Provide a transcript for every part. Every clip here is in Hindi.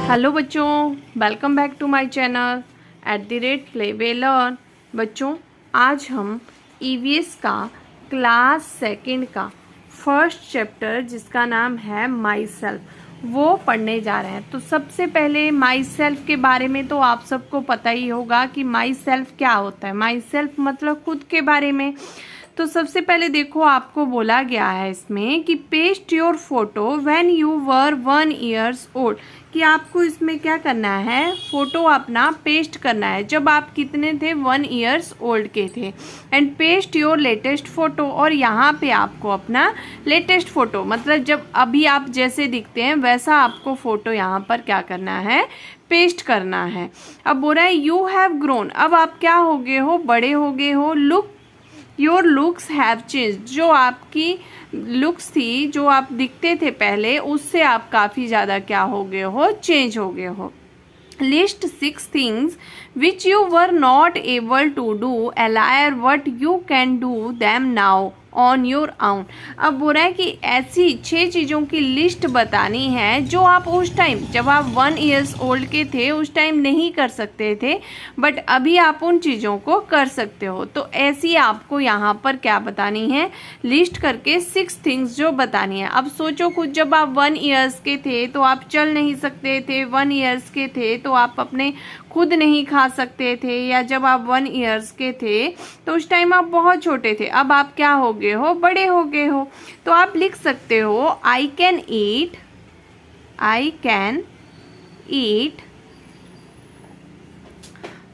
हेलो बच्चों, welcome back to my channel @play way learn. बच्चों, आज हम ईवीएस का क्लास सेकंड का फर्स्ट चैप्टर जिसका नाम है माई सेल्फ वो पढ़ने जा रहे हैं। तो सबसे पहले माई सेल्फ के बारे में तो आप सबको पता ही होगा कि माई सेल्फ क्या होता है। माई सेल्फ मतलब खुद के बारे में। तो सबसे पहले देखो, आपको बोला गया है इसमें कि paste your photo when you were 1 years old, कि आपको इसमें क्या करना है, फोटो अपना पेस्ट करना है जब आप कितने थे, 1 ईयर्स ओल्ड के थे। And paste your latest photo, और यहाँ पे आपको अपना लेटेस्ट फोटो मतलब जब अभी आप जैसे दिखते हैं वैसा आपको फोटो यहाँ पर क्या करना है, पेस्ट करना है। अब बोल रहा है यू हैव ग्रोन, अब आप क्या हो गए हो, बड़े हो गए हो। Look your looks have change, जो आपकी लुक्स थी, जो आप दिखते थे पहले, उससे आप काफ़ी ज़्यादा क्या हो गए हो, चेंज हो गए हो। List 6 things which you were not able to do earlier what you can do them now on your own. अब बोल रहा है कि ऐसी 6 चीज़ों की लिस्ट बतानी है जो आप उस टाइम जब आप 1 ईयर्स ओल्ड के थे उस टाइम नहीं कर सकते थे, बट अभी आप उन चीज़ों को कर सकते हो। तो ऐसी आपको यहाँ पर क्या बतानी है, लिस्ट करके 6 थिंग्स जो बतानी है। अब सोचो खुद, जब आप 1 ईयर्स के थे तो आप चल नहीं सकते थे, 1 ईयर्स के थे तो आप अपने खुद नहीं खा सकते थे, या जब आप 1 ईयर्स के थे तो उस टाइम आप बहुत छोटे थे। अब आप क्या हो गए हो, बड़े हो गए हो। तो आप लिख सकते हो I can eat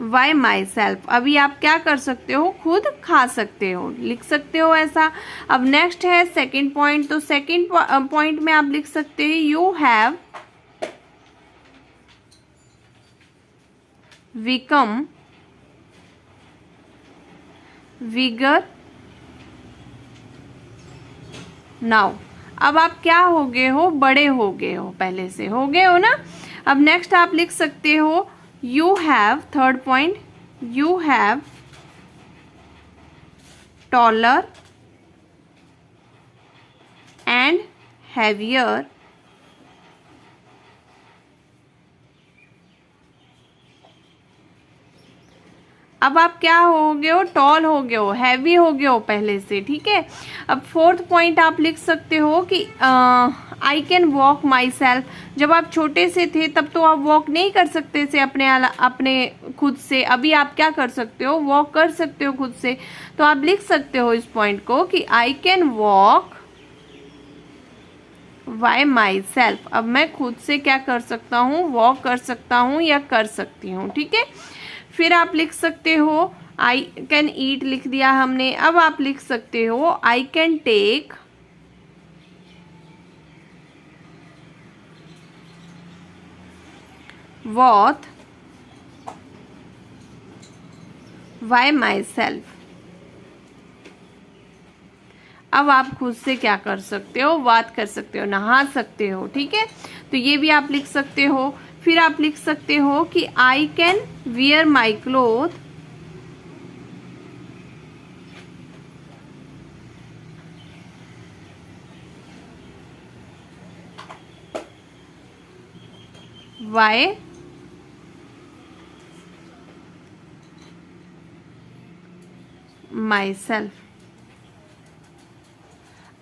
bye my self. अभी आप क्या कर सकते हो, खुद खा सकते हो, लिख सकते हो ऐसा। अब नेक्स्ट है सेकंड पॉइंट। तो सेकंड पॉइंट में आप लिख सकते हैं you have become vigour now. अब आप क्या हो गए हो, बड़े हो गए हो, पहले से हो गए हो ना। अब नेक्स्ट आप लिख सकते हो you have, third point, you have taller and heavier अब आप क्या हो गए हो, टॉल हो गए हो, हैवी हो गए हो पहले से, ठीक है। अब फोर्थ पॉइंट आप लिख सकते हो कि I can walk my self. जब आप छोटे से थे तब तो आप वॉक नहीं कर सकते थे अपने खुद से, अभी आप क्या कर सकते हो, वॉक कर सकते हो खुद से। तो आप लिख सकते हो इस पॉइंट को कि I can walk bye myself. अब मैं खुद से क्या कर सकता हूँ, वॉक कर सकता हूँ या कर सकती हूँ, ठीक है। फिर आप लिख सकते हो आई कैन ईट, लिख दिया हमने। अब आप लिख सकते हो I can take oath by myself. अब आप खुद से क्या कर सकते हो, बात कर सकते हो, नहा सकते हो, ठीक है। तो ये भी आप लिख सकते हो। फिर आप लिख सकते हो कि आई can wear my cloth bye myself.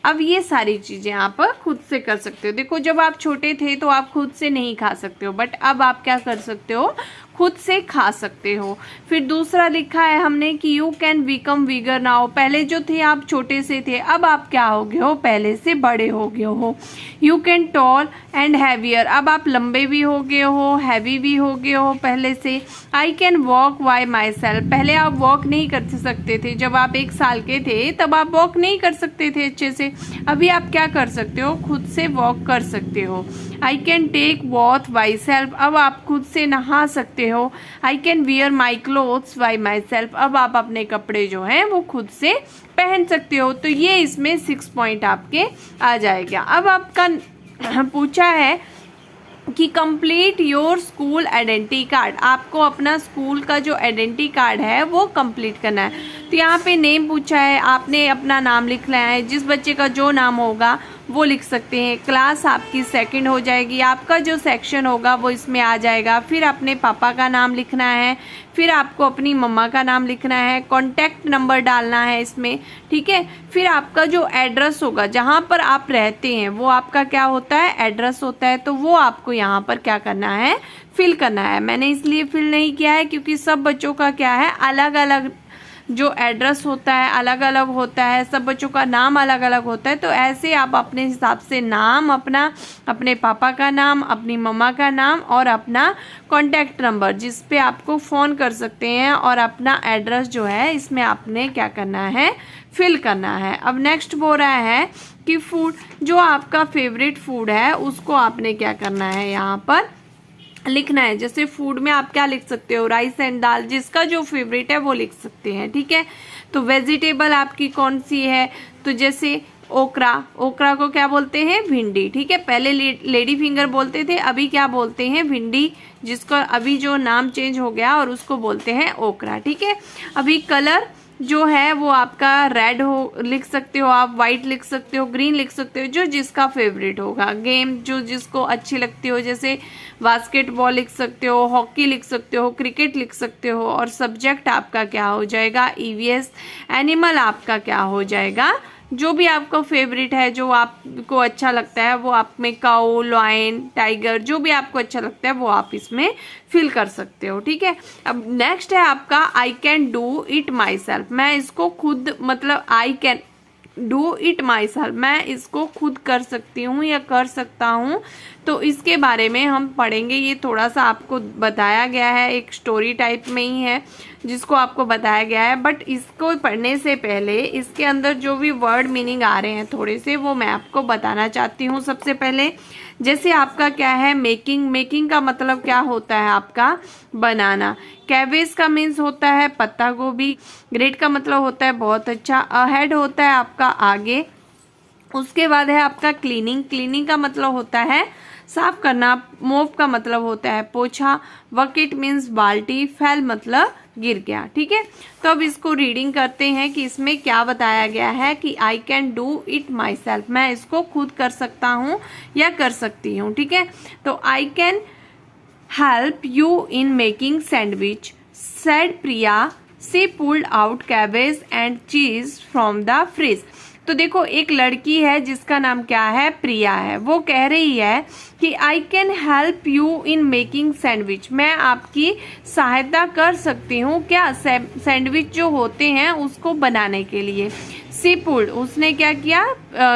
अब ये सारी चीजें आप खुद से कर सकते हो। देखो, जब आप छोटे थे तो आप खुद से नहीं खा सकते हो, बट अब आप क्या कर सकते हो, खुद से खा सकते हो। फिर दूसरा लिखा है हमने कि you can become vigour now. पहले जो थे आप छोटे से थे, अब आप क्या हो गए हो, पहले से बड़े हो गए हो। You can tall and heavier, अब आप लंबे भी हो गए हो, हैवी भी हो गए हो पहले से। I can walk bye my self, पहले आप वॉक नहीं कर सकते थे, जब आप 1 साल के थे तब आप वॉक नहीं कर सकते थे अच्छे से, अभी आप क्या कर सकते हो, खुद से वॉक कर सकते हो। I can take bath by self, अब आप खुद से नहा सकते हो। I can wear my clothes by myself, अब आप अपने कपड़े जो हैं वो खुद से पहन सकते हो। तो ये इसमें 6 पॉइंट आपके आ जाएगा। अब आपका पूछा है कि complete your school identity card, आपको अपना स्कूल का जो आइडेंटिटी कार्ड है वो कंप्लीट करना है। तो यहाँ पे नेम पूछा है, आपने अपना नाम लिखना है, जिस बच्चे का जो नाम होगा वो लिख सकते हैं। क्लास आपकी सेकंड हो जाएगी, आपका जो सेक्शन होगा वो इसमें आ जाएगा। फिर अपने पापा का नाम लिखना है, फिर आपको अपनी मम्मा का नाम लिखना है, कॉन्टैक्ट नंबर डालना है इसमें, ठीक है। फिर आपका जो एड्रेस होगा, जहाँ पर आप रहते हैं, वो आपका क्या होता है, एड्रेस होता है। तो वो आपको यहाँ पर क्या करना है, फिल करना है। मैंने इसलिए फिल नहीं किया है क्योंकि सब बच्चों का क्या है, अलग अलग जो एड्रेस होता है अलग अलग होता है, सब बच्चों का नाम अलग अलग होता है। तो ऐसे आप अपने हिसाब से नाम अपना, अपने पापा का नाम, अपनी मम्मा का नाम और अपना कॉन्टैक्ट नंबर जिस पे आपको फ़ोन कर सकते हैं, और अपना एड्रेस जो है इसमें आपने क्या करना है, फिल करना है। अब नेक्स्ट बोल रहा है कि फूड, जो आपका फेवरेट फूड है उसको आपने क्या करना है, यहाँ पर लिखना है। जैसे फूड में आप क्या लिख सकते हो, राइस एंड दाल, जिसका जो फेवरेट है वो लिख सकते हैं, ठीक है। तो वेजिटेबल आपकी कौन सी है, तो जैसे ओकरा, ओकरा को क्या बोलते हैं, भिंडी, ठीक है। पहले लेडी फिंगर बोलते थे, अभी क्या बोलते हैं, भिंडी, जिसका अभी जो नाम चेंज हो गया और उसको बोलते हैं ओकरा, ठीक है। अभी कलर जो है वो आपका रेड हो लिख सकते हो आप, वाइट लिख सकते हो, ग्रीन लिख सकते हो, जो जिसका फेवरेट होगा। गेम जो जिसको अच्छी लगती हो, जैसे बास्केटबॉल लिख सकते हो, हॉकी लिख सकते हो, क्रिकेट लिख सकते हो। और सब्जेक्ट आपका क्या हो जाएगा, ईवीएस। एनिमल आपका क्या हो जाएगा, जो भी आपका फेवरेट है, जो आपको अच्छा लगता है वो आप में काऊ, लॉयन, टाइगर, जो भी आपको अच्छा लगता है वो आप इसमें फिल कर सकते हो, ठीक है। अब नेक्स्ट है आपका आई can do it my self, मैं इसको खुद, मतलब आई can do it my self, मैं इसको खुद कर सकती हूँ या कर सकता हूँ। तो इसके बारे में हम पढ़ेंगे, ये थोड़ा सा आपको बताया गया है, एक स्टोरी टाइप में ही है जिसको आपको बताया गया है। बट इसको पढ़ने से पहले इसके अंदर जो भी वर्ड मीनिंग आ रहे हैं थोड़े से, वो मैं आपको बताना चाहती हूँ। सबसे पहले जैसे आपका क्या है, मेकिंग, मेकिंग का मतलब क्या होता है आपका, बनाना। कैबेज का मीन्स होता है पत्ता गोभी। ग्रेट का मतलब होता है बहुत अच्छा। अहेड होता है आपका आगे। उसके बाद है आपका क्लीनिंग, क्लीनिंग का मतलब होता है साफ करना। मोप का मतलब होता है पोछा। बकेट मीन्स बाल्टी। फेल मतलब गिर गया, ठीक है। तो अब इसको रीडिंग करते हैं कि इसमें क्या बताया गया है कि आई can do it my self, मैं इसको खुद कर सकता हूँ या कर सकती हूँ, ठीक है। तो I can help you in making sandwich, said Priya. She pulled out cabbage and cheese from the fridge. तो देखो, एक लड़की है जिसका नाम क्या है, प्रिया है। वो कह रही है कि आई can help you in making sandwich, मैं आपकी सहायता कर सकती हूँ क्या, सैंडविच जो होते हैं उसको बनाने के लिए। सी पुल्ड, उसने क्या किया,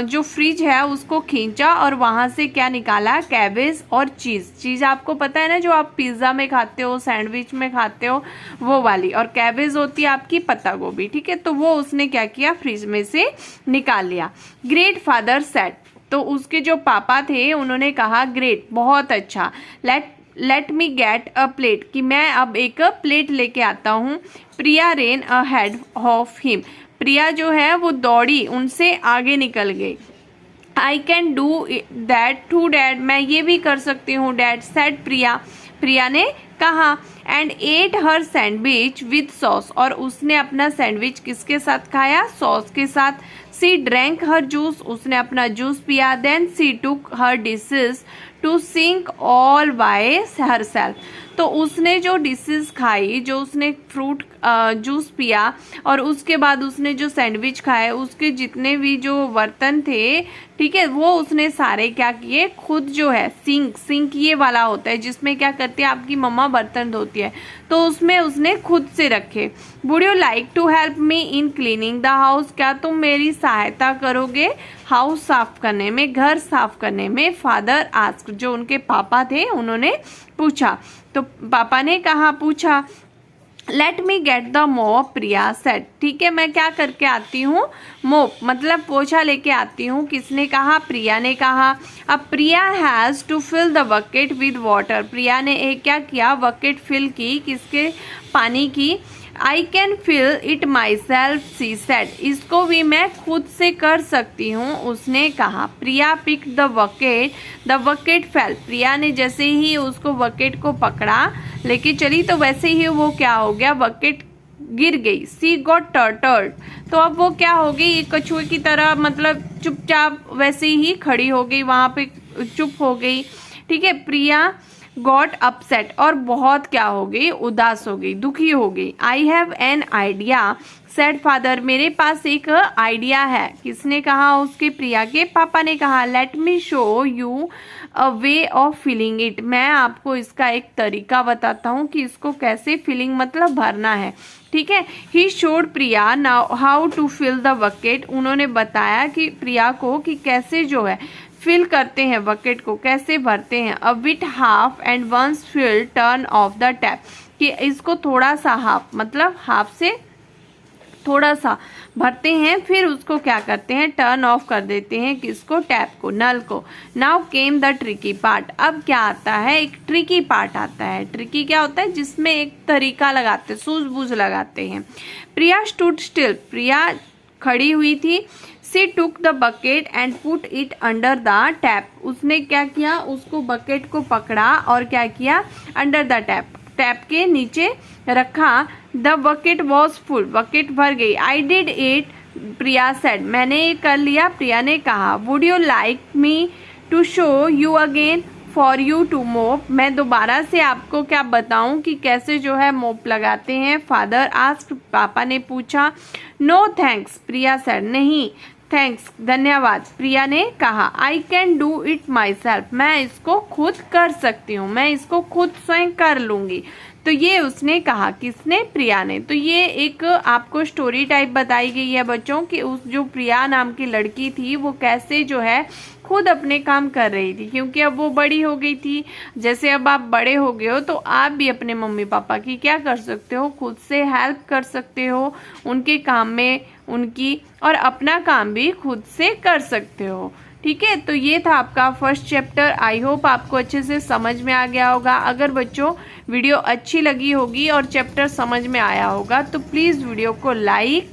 जो फ्रिज है उसको खींचा और वहां से क्या निकाला, कैबेज और चीज। चीज आपको पता है ना, जो आप पिज्जा में खाते हो, सैंडविच में खाते हो, वो वाली। और कैबेज होती है आपकी पत्ता गोभी, ठीक है। तो वो उसने क्या किया, फ्रिज में से निकाल लिया। ग्रेट फादर सेड, तो उसके जो पापा थे उन्होंने कहा ग्रेट, बहुत अच्छा। Let me get a plate, कि मैं अब एक प्लेट लेके आता हूँ। Priya ran ahead of him, Priya जो है वो दौड़ी, उनसे आगे निकल गई। I can do that too dad, मैं ये भी कर सकती हूँ डैड। सेड प्रिया, प्रिया ने कहा। And at her sandwich with sauce, और उसने अपना सैंडविच किसके साथ खाया, सॉस के साथ। सी ड्रैंक हर जूस, उसने अपना जूस पिया। Then she took her dishes to sink all by herself, तो उसने जो डिशेज खाई, जो उसने फ्रूट जूस पिया और उसके बाद उसने जो सैंडविच खाए, उसके जितने भी जो बर्तन थे, ठीक है, वो उसने सारे क्या किए, खुद जो है सिंक, सिंक ये वाला होता है जिसमें क्या करती है आपकी मम्मा बर्तन धोती है, तो उसमें उसने खुद से रखे। Would you like to help me in cleaning the house, क्या तुम मेरी सहायता करोगे हाउस साफ करने में, घर साफ करने में। फादर आस्क्ड, जो उनके पापा थे उन्होंने पूछा। तो पापा ने कहा, पूछा। लेट मी गेट द मोप, प्रिया सेड, ठीक है, मैं क्या करके आती हूँ, मोप मतलब पोछा लेके आती हूँ। किसने कहा, प्रिया ने कहा। अब Priya has to fill the bucket with water, Priya ने एक क्या किया, बकेट फिल की, किसके, पानी की। I can feel it my self, she said, इसको भी मैं खुद से कर सकती हूँ, उसने कहा। प्रिया पिक द बकेट फेल, प्रिया ने जैसे ही उसको बकेट को पकड़ा लेके चली तो वैसे ही वो क्या हो गया, बकेट गिर गई। सी गॉट टर्टल्ड, तो अब वो क्या हो गई, कछुए की तरह, मतलब चुपचाप वैसे ही खड़ी हो गई, वहां पे चुप हो गई। ठीक है। प्रिया गॉट अपसेट, और बहुत क्या हो गई, उदास हो गई, दुखी हो गई। I have an idea said father, मेरे पास एक आइडिया है। किसने कहा, उसके प्रिया के पापा ने कहा। Let me show you a way of feeling it, मैं आपको इसका एक तरीका बताता हूँ कि इसको कैसे फीलिंग मतलब भरना है। ठीक है। He showed Priya now how to fill the bucket, उन्होंने बताया कि प्रिया को कि कैसे जो है फिल करते हैं बकेट को, कैसे भरते हैं। A bit half and once fill turn off the tap, कि इसको थोड़ा सा हाफ, मतलब हाफ से थोड़ा सा भरते हैं, फिर उसको क्या करते हैं, टर्न ऑफ कर देते हैं, किसको, टैप को, नल को। Now came the tricky part, अब क्या आता है, एक ट्रिकी पार्ट आता है। ट्रिकी क्या होता है, जिसमें एक तरीका लगाते हैं, सूझबूझ लगाते हैं। प्रिया स्टूड स्टिल, प्रिया खड़ी हुई थी। She took the bucket and put it under the tap, उसने क्या किया, उसको बकेट को पकड़ा और क्या किया, अंडर द टैप, टैप के नीचे रखा। The bucket was full, bucket भर गई। I did it, Priya said, मैंने ये कर लिया, प्रिया ने कहा। Would you like me to show you again for you to mop, मैं दोबारा से आपको क्या बताऊं कि कैसे जो है मोप लगाते हैं। फादर आस्क्ड, पापा ने पूछा। नो थैंक्स, प्रिया सेड, नहीं थैंक्स, धन्यवाद, प्रिया ने कहा। आई can do it my self, मैं इसको खुद कर सकती हूँ, मैं इसको खुद स्वयं कर लूंगी। तो ये उसने कहा, किसने, प्रिया ने। तो ये एक आपको स्टोरी टाइप बताई गई है बच्चों कि उस जो प्रिया नाम की लड़की थी वो कैसे जो है खुद अपने काम कर रही थी, क्योंकि अब वो बड़ी हो गई थी। जैसे अब आप बड़े हो गए हो तो आप भी अपने मम्मी पापा की क्या कर सकते हो, खुद से हेल्प कर सकते हो उनके काम में उनकी, और अपना काम भी खुद से कर सकते हो। ठीक है। तो ये था आपका फर्स्ट चैप्टर। आई होप आपको अच्छे से समझ में आ गया होगा। अगर बच्चों वीडियो अच्छी लगी होगी और चैप्टर समझ में आया होगा तो प्लीज़ वीडियो को लाइक,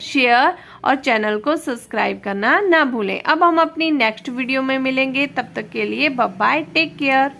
शेयर और चैनल को सब्सक्राइब करना ना भूलें। अब हम अपनी नेक्स्ट वीडियो में मिलेंगे, तब तक के लिए बाय बाय, टेक केयर।